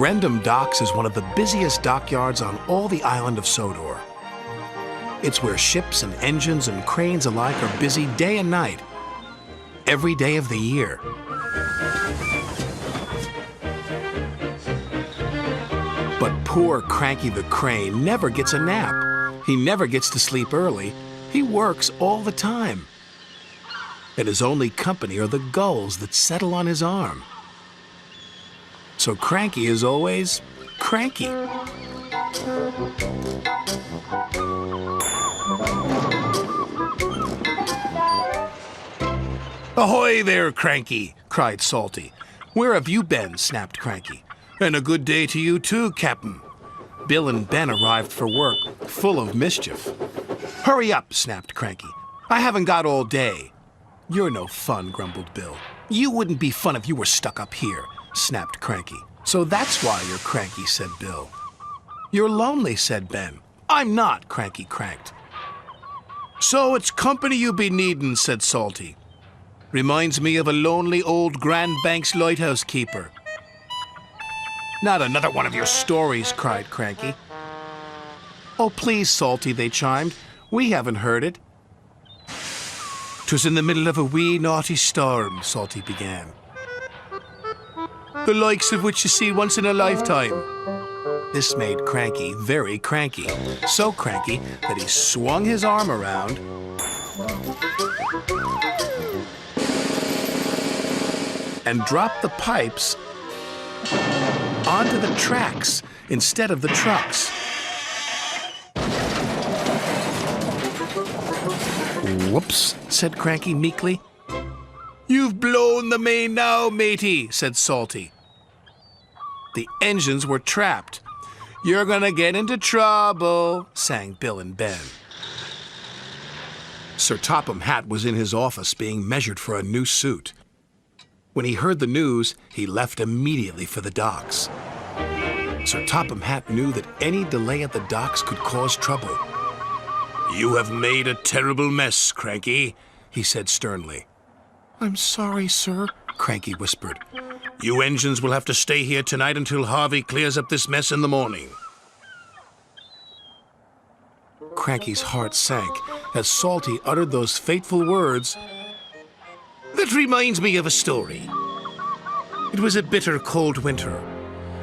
Brendam Docks is one of the busiest dockyards on all the island of Sodor. It's where ships and engines and cranes alike are busy day and night, every day of the year. But poor Cranky the crane never gets a nap. He never gets to sleep early. He works all the time. And his only company are the gulls that settle on his arm. So Cranky is always cranky. "Ahoy there, Cranky!" cried Salty. "Where have you been?" snapped Cranky. "And a good day to you too, Captain." Bill and Ben arrived for work, full of mischief. "Hurry up," snapped Cranky. "I haven't got all day." "You're no fun," grumbled Bill. "You wouldn't be fun if you were stuck up here," snapped Cranky. "So that's why you're cranky," said Bill. "You're lonely," said Ben. "I'm not," Cranky cranked. "So it's company you be needin'," said Salty. "Reminds me of a lonely old Grand Banks lighthouse keeper." "Not another one of your stories," cried Cranky. "Oh, please, Salty," they chimed. "We haven't heard it." "'Twas in the middle of a wee naughty storm," Salty began. "The likes of which you see once in a lifetime." This made Cranky very cranky. So cranky that he swung his arm around and dropped the pipes onto the tracks instead of the trucks. "Whoops," said Cranky meekly. "You've blown the main now, matey," said Salty. The engines were trapped. "You're gonna get into trouble," sang Bill and Ben. Sir Topham Hatt was in his office being measured for a new suit. When he heard the news, he left immediately for the docks. Sir Topham Hatt knew that any delay at the docks could cause trouble. "You have made a terrible mess, Cranky," he said sternly. "I'm sorry, sir," Cranky whispered. "You engines will have to stay here tonight until Harvey clears up this mess in the morning." Cranky's heart sank as Salty uttered those fateful words. "That reminds me of a story. It was a bitter cold winter.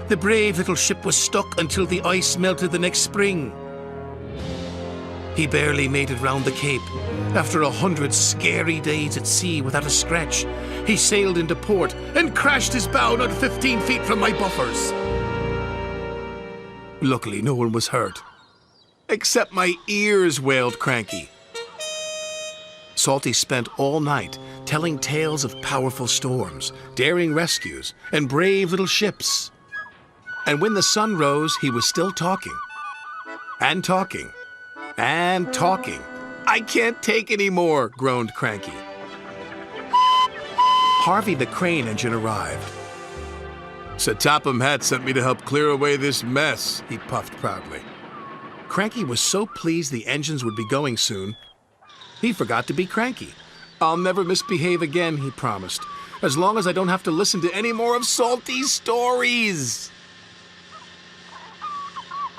The brave little ship was stuck until the ice melted the next spring. He barely made it round the Cape. After 100 scary days at sea without a scratch, he sailed into port and crashed his bow not 15 feet from my buffers. Luckily, no one was hurt. Except my ears," wailed Cranky. Salty spent all night telling tales of powerful storms, daring rescues, and brave little ships. And when the sun rose, he was still talking. And talking. And talking. "I can't take any more," groaned Cranky. Harvey the crane engine arrived. "Sir Topham Hatt sent me to help clear away this mess," he puffed proudly. Cranky was so pleased the engines would be going soon, he forgot to be cranky. "I'll never misbehave again," he promised, "as long as I don't have to listen to any more of Salty's stories."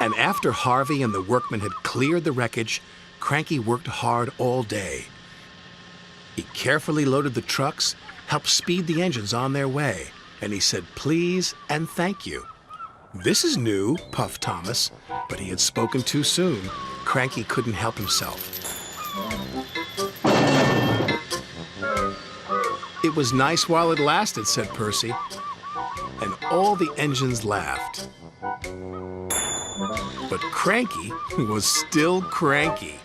And after Harvey and the workmen had cleared the wreckage, Cranky worked hard all day. He carefully loaded the trucks, helped speed the engines on their way, and he said please and thank you. "This is new," puffed Thomas, but he had spoken too soon. Cranky couldn't help himself. "It was nice while it lasted," said Percy, and all the engines laughed. But Cranky was still cranky.